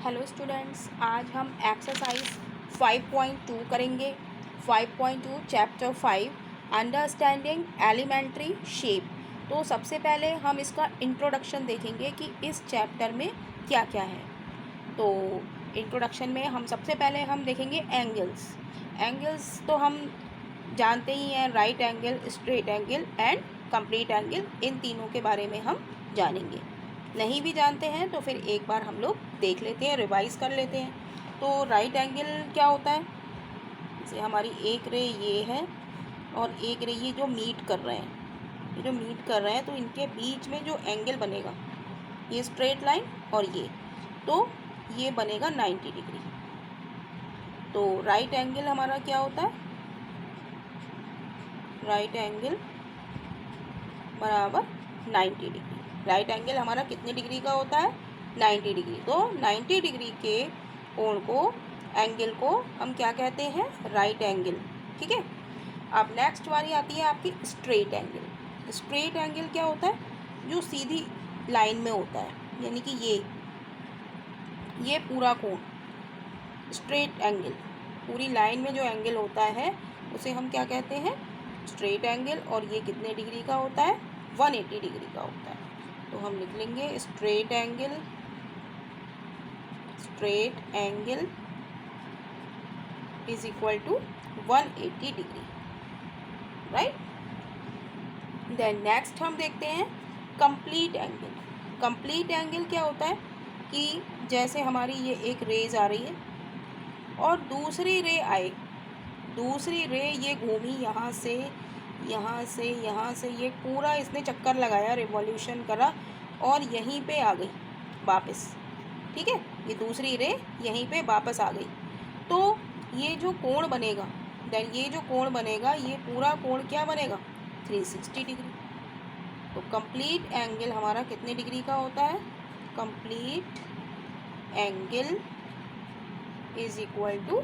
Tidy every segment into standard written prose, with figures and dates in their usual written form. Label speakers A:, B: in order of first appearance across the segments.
A: Hello students, आज हम exercise 5.2 करेंगे। 5.2 चैप्टर 5 अंडरस्टैंडिंग एलिमेंट्री शेप। तो सबसे पहले हम इसका इंट्रोडक्शन देखेंगे कि इस चैप्टर में क्या क्या है। तो इंट्रोडक्शन में हम सबसे पहले हम देखेंगे एंगल्स तो हम जानते ही हैं, right angle, straight angle and complete angle. इन तीनों के बारे में हम जानेंगे। नहीं भी जानते हैं तो फिर एक बार हम लोग देख लेते हैं, रिवाइज कर लेते हैं। तो राइट एंगल क्या होता है? जैसे हमारी एक रे ये है और एक रे ये जो मीट कर रहे हैं, तो इनके बीच में जो एंगल बनेगा, ये स्ट्रेट लाइन और तो ये बनेगा 90 डिग्री। तो राइट एंगल हमारा क्या होता है? राइट एंगल बराबर 90 डिग्री। राइट एंगल हमारा कितने डिग्री का होता है? 90 डिग्री। तो 90 डिग्री के कोण को, एंगल को हम क्या कहते हैं? Right angle. ठीक है। अब नेक्स्ट वाली आती है आपकी स्ट्रेट एंगल। स्ट्रेट एंगल क्या होता है? जो सीधी लाइन में होता है, यानी कि ये पूरा कोण स्ट्रेट एंगल, पूरी लाइन में जो एंगल होता है उसे हम क्या कहते हैं? Straight angle. और ये कितने डिग्री का होता है? 180 डिग्री का होता है। तो हम लिख लेंगे straight angle is equal to 180 degree, right. Then next हम देखते हैं कंप्लीट एंगल। कंप्लीट एंगल क्या होता है कि जैसे हमारी ये एक रेज आ रही है और दूसरी रे ये घूमी यहाँ से ये पूरा इसने चक्कर लगाया, रिवॉल्यूशन करा और यहीं पे आ गई वापस। ठीक है, ये दूसरी रे यहीं पे वापस आ गई। तो ये जो कोण बनेगा, ये पूरा कोण क्या बनेगा? 360 डिग्री। तो कंप्लीट एंगल हमारा कितने डिग्री का होता है? Complete angle is equal to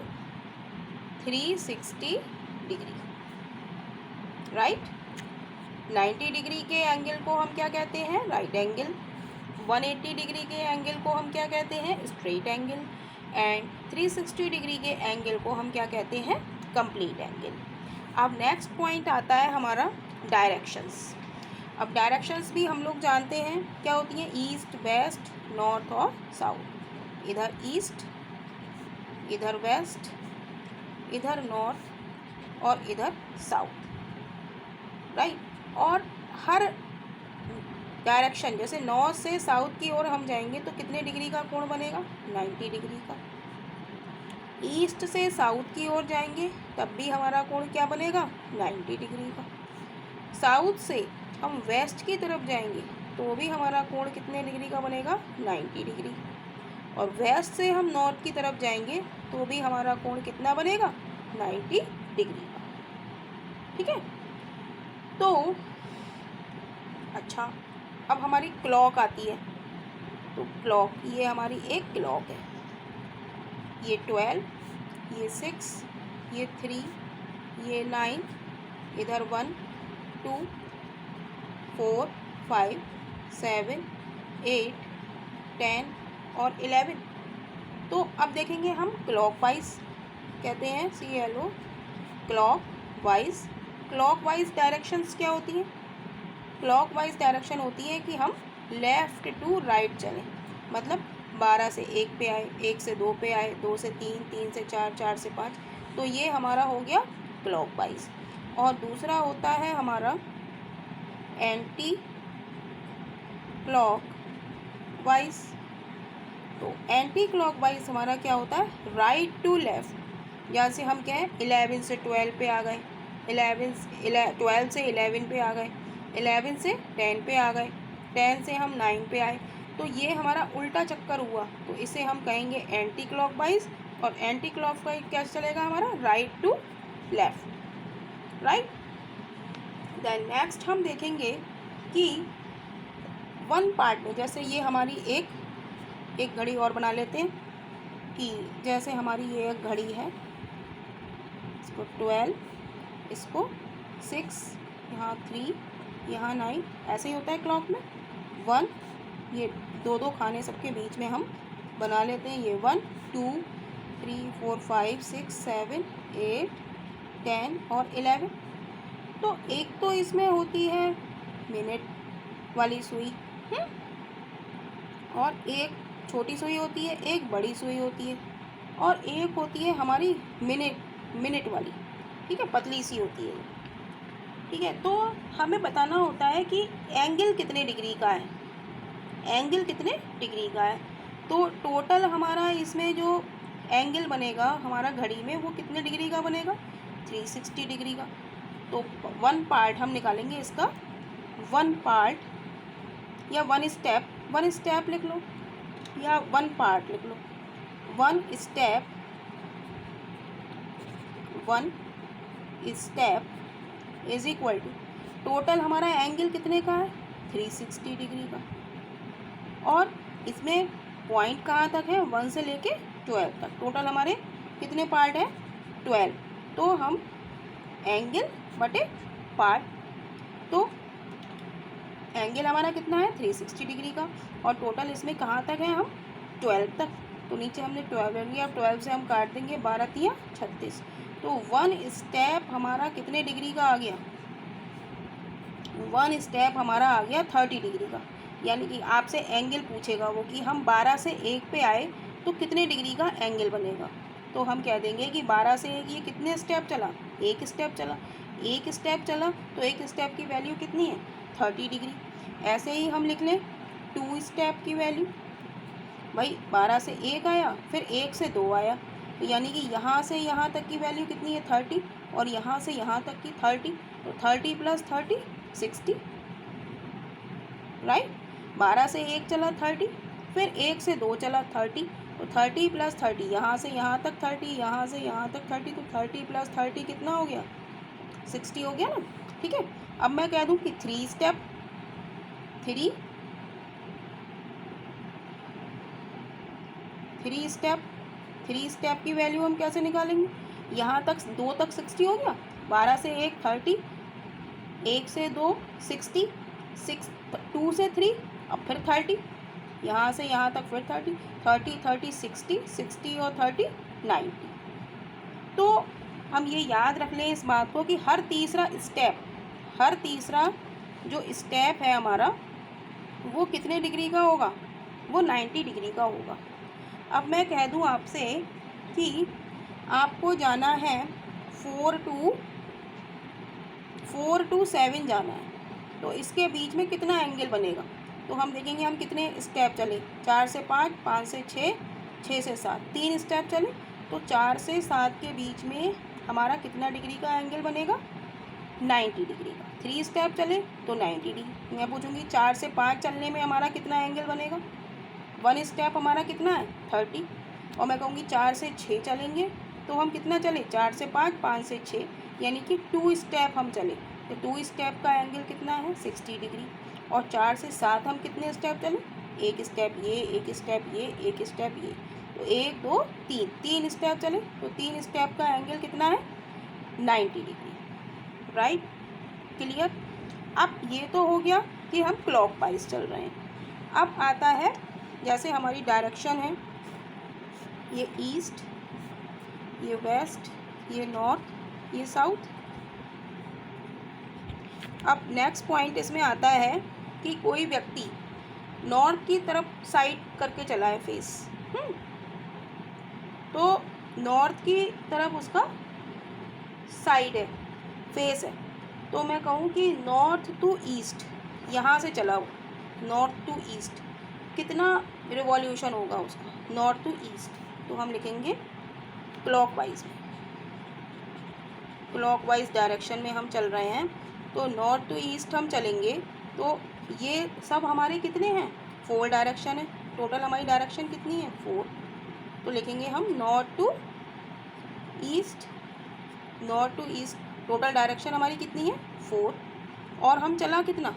A: 360 degree, right. 90 degree के एंगल को हम क्या कहते हैं? Right angle. 180 डिग्री के एंगल को हम क्या कहते हैं? Straight angle. एंड 360 डिग्री के एंगल को हम क्या कहते हैं? Complete angle. अब नेक्स्ट पॉइंट आता है हमारा डायरेक्शंस। अब डायरेक्शंस भी हम लोग जानते हैं क्या होती हैं? ईस्ट, वेस्ट, नॉर्थ और साउथ। इधर ईस्ट, इधर वेस्ट, इधर नॉर्थ और इधर साउथ, राइट। और हर डायरेक्शन, जैसे नॉर्थ से साउथ की ओर हम जाएंगे तो कितने डिग्री का कोण बनेगा? 90 डिग्री का। ईस्ट से साउथ की ओर जाएंगे तब भी हमारा कोण क्या बनेगा? 90 डिग्री का। साउथ से हम वेस्ट की तरफ जाएंगे तो भी हमारा कोण कितने डिग्री का बनेगा? 90 डिग्री। और वेस्ट से हम नॉर्थ की तरफ जाएंगे तो भी हमारा कोण कितना बनेगा? 90 डिग्री का। ठीक है। तो अच्छा, अब हमारी क्लॉक आती है। तो क्लॉक, ये हमारी एक क्लॉक है। ये 12, ये 6, ये 3, ये 9, इधर 1, 2, 4, 5, 7, 8, 10 और 11। तो अब देखेंगे हम क्लॉक वाइज, कहते हैं CLO, क्लॉक वाइज डायरेक्शंस क्या होती हैं? क्लॉक वाइज डायरेक्शन होती है कि हम लेफ़्ट टू राइट चलें। मतलब 12 से 1 पे आए, 1 से 2 पे आए, 2 से 3, 3 से 4, 4 से 5। तो ये हमारा हो गया क्लॉक वाइज। और दूसरा होता है हमारा एंटी क्लॉक वाइज। तो एंटी क्लॉक वाइज हमारा क्या होता है? Right to left. जैसे हम क्या है, 11 से 12 पे आ गए, 12 से 11 पे आ गए, 11 से 10 पे आ गए, 10 से हम 9 पे आए। तो ये हमारा उल्टा चक्कर हुआ, तो इसे हम कहेंगे एंटी क्लॉकवाइज। और एंटी क्लॉकवाइज क्या चलेगा हमारा? Right to left, right. Then next हम देखेंगे कि वन पार्ट में, जैसे ये हमारी एक घड़ी और बना लेते हैं कि जैसे हमारी ये एक घड़ी है, इसको 12, इसको 6, यहाँ 3, यहाँ 9, ऐसे ही होता है क्लॉक में 1। ये दो खाने सबके बीच में हम बना लेते हैं। ये 1 2 3 4 5 6 7 8 10 और 11। तो एक तो इसमें होती है मिनट वाली सुई, और एक छोटी सुई होती है, एक बड़ी सुई होती है, और एक होती है हमारी मिनट वाली, ठीक है, पतली सी होती है, ठीक है। तो हमें बताना होता है कि एंगल कितने डिग्री का है, एंगल कितने डिग्री का है। तो टोटल हमारा इसमें जो एंगल बनेगा हमारा घड़ी में वो कितने डिग्री का बनेगा, 360 डिग्री का। तो वन पार्ट हम निकालेंगे इसका, वन पार्ट या वन स्टेप लिख लो या वन पार्ट लिख लो। One step is equal to, total हमारा एंगल कितने का है, 360 डिग्री का। और इसमें पॉइंट कहाँ तक है, 1 से लेके 12 तक। टोटल हमारे कितने पार्ट है, 12। तो हम एंगल बटे पार्ट, तो एंगल हमारा कितना है, 360 डिग्री का, और टोटल इसमें कहाँ तक है, हम 12 तक। तो नीचे हमने 12 लिया, अब 12 से हम काट देंगे, 12 तिया 36। तो वन स्टेप हमारा कितने डिग्री का आ गया, वन स्टेप हमारा आ गया 30 डिग्री का। यानी कि आपसे एंगल पूछेगा वो कि हम 12 से 1 पे आए तो कितने डिग्री का एंगल बनेगा। तो हम कह देंगे कि 12 से 1 ये कितने स्टेप चला, एक स्टेप चला, एक स्टेप चला, तो एक स्टेप की वैल्यू कितनी है, 30 डिग्री। ऐसे ही हम लिख लें 2 स्टेप की वैल्यू, भाई 12 से 1 आया, फिर 1 से 2 आया, तो यानी कि यहाँ से यहाँ तक की वैल्यू कितनी है, 30, और यहाँ से यहाँ तक की 30, तो 30 + 30 60, राइट। 12 से 1 चला 30, फिर 1 से 2 चला 30, तो 30 + 30, यहाँ से यहाँ तक 30, यहाँ से यहाँ तक 30, तो 30 + 30 कितना हो गया, 60 हो गया ना, ठीक है। अब मैं कह दूँ कि 3 स्टेप की वैल्यू हम कैसे निकालेंगे, यहाँ तक 2 तक 60 हो गया, 12 से 1 30, 1 से 2 60, 2 से 3, अब फिर 30, यहाँ से यहाँ तक फिर 30 30 60 60 और 30 90। तो हम ये याद रख लें इस बात को कि हर तीसरा जो स्टेप है हमारा वो कितने डिग्री का होगा, वो 90 डिग्री का होगा। अब मैं कह दूं आपसे कि आपको जाना है 4 to 7 जाना है, तो इसके बीच में कितना एंगल बनेगा। तो हम देखेंगे हम कितने स्टेप चले, 4 से 5, 5 से 6, 6 से 7, 3 स्टेप चले, तो 4 से 7 के बीच में हमारा कितना डिग्री का एंगल बनेगा, 90 डिग्री का। 3 स्टेप चले तो 90 डिग्री। मैं पूछूंगी 4 से 5 चलने में हमारा कितना एंगल बनेगा, 1 स्टेप हमारा कितना है, 30, और मैं कहूँगी 4 से 6 चलेंगे तो हम कितना चले, 4 से 5, 5 से 6, यानी कि 2 स्टेप हम चले, तो 2 स्टेप का एंगल कितना है, 60 डिग्री। और 4 से 7 हम कितने स्टेप चले, एक स्टेप ये, एक स्टेप ये, एक स्टेप ये, तो 1 2 3, 3 स्टेप चले, तो 3 स्टेप का एंगल कितना है, 90 डिग्री, राइट, क्लियर। अब ये तो हो गया कि हम क्लॉकवाइज चल रहे हैं। अब आता है जैसे हमारी डायरेक्शन है, ये ईस्ट, ये वेस्ट, ये नॉर्थ, ये साउथ। अब नेक्स्ट पॉइंट इसमें आता है कि कोई व्यक्ति नॉर्थ की तरफ साइड करके चला है फेस, तो नॉर्थ की तरफ उसका साइड है, फेस है, तो मैं कहूँ कि नॉर्थ टू ईस्ट, यहाँ से चला हो नॉर्थ टू ईस्ट, कितना रिवॉल्यूशन होगा उसका, नॉर्थ टू ईस्ट। तो हम लिखेंगे क्लॉकवाइज में, क्लॉकवाइज डायरेक्शन में हम चल रहे हैं, तो नॉर्थ टू ईस्ट हम चलेंगे। तो ये सब हमारे कितने हैं, 4 डायरेक्शन है, टोटल हमारी डायरेक्शन कितनी है, 4। तो लिखेंगे हम north to east, total direction हमारी कितनी है, 4। और हम चला कितना,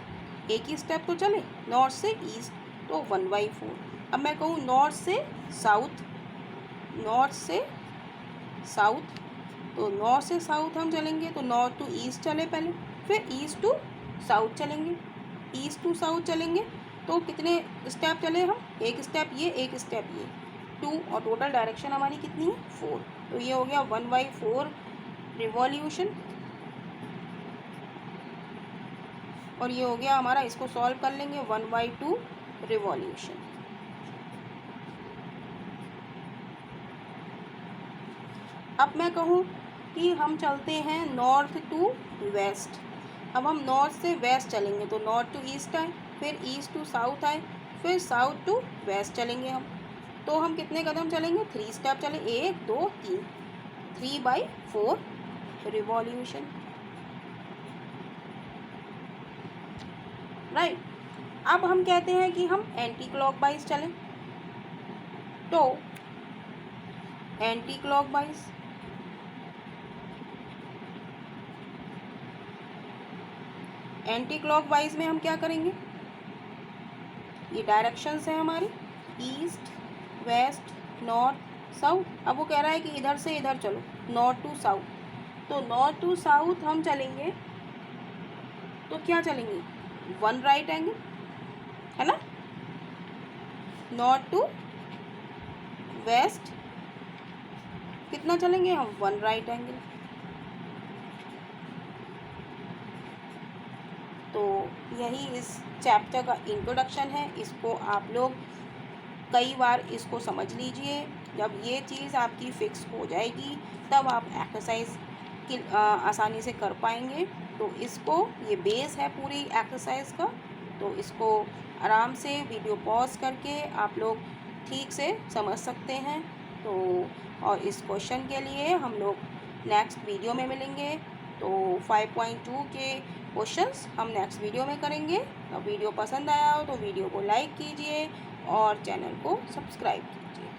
A: एक ही स्टेप तो चले, नॉर्थ से ईस्ट, तो 1/4। अब मैं कहूँ नॉर्थ से साउथ, तो नॉर्थ से साउथ हम चलेंगे, तो नॉर्थ टू ईस्ट चले पहले, फिर ईस्ट टू साउथ चलेंगे, ईस्ट टू साउथ चलेंगे, तो कितने स्टेप चले हम, एक स्टेप ये, एक स्टेप ये, 2 और टोटल डायरेक्शन हमारी कितनी है 4। तो ये हो गया 1/4 रिवॉल्यूशन। और ये हो गया हमारा, इसको सॉल्व कर लेंगे, 1/2 रिवॉल्यूशन। अब मैं कहूँ कि हम चलते हैं नॉर्थ टू वेस्ट। अब हम नॉर्थ से वेस्ट चलेंगे तो नॉर्थ टू ईस्ट आए, फिर ईस्ट टू साउथ आए, फिर साउथ टू वेस्ट चलेंगे हम। तो हम कितने कदम चलेंगे, 3 स्टेप चले, 1 2 3, 3/4 रिवॉल्यूशन। राइट। अब हम कहते हैं कि हम एंटी क्लॉकवाइज चलें, तो एंटी क्लॉकवाइज, एंटी क्लॉकवाइज में हम क्या करेंगे, ये डायरेक्शंस हैं हमारी, ईस्ट वेस्ट नॉर्थ साउथ। अब वो कह रहा है कि इधर से इधर चलो, नॉर्थ टू साउथ। तो नॉर्थ टू साउथ हम चलेंगे तो क्या चलेंगे, 1 राइट एंगल, है ना। नॉर्थ टू वेस्ट कितना चलेंगे हम, 1 राइट एंगल। तो यही इस चैप्टर का इंट्रोडक्शन है। इसको आप लोग कई बार इसको समझ लीजिए। जब ये चीज़ आपकी फिक्स हो जाएगी तब आप एक्सरसाइज की आसानी से कर पाएंगे। तो इसको, ये बेस है पूरी एक्सरसाइज का, तो इसको आराम से वीडियो पॉज करके आप लोग ठीक से समझ सकते हैं। तो और इस क्वेश्चन के लिए हम लोग नेक्स्ट वीडियो में मिलेंगे। तो 5.2 के क्वेश्चंस हम नेक्स्ट वीडियो में करेंगे। अब वीडियो पसंद आया हो तो वीडियो को लाइक कीजिए और चैनल को सब्सक्राइब कीजिए।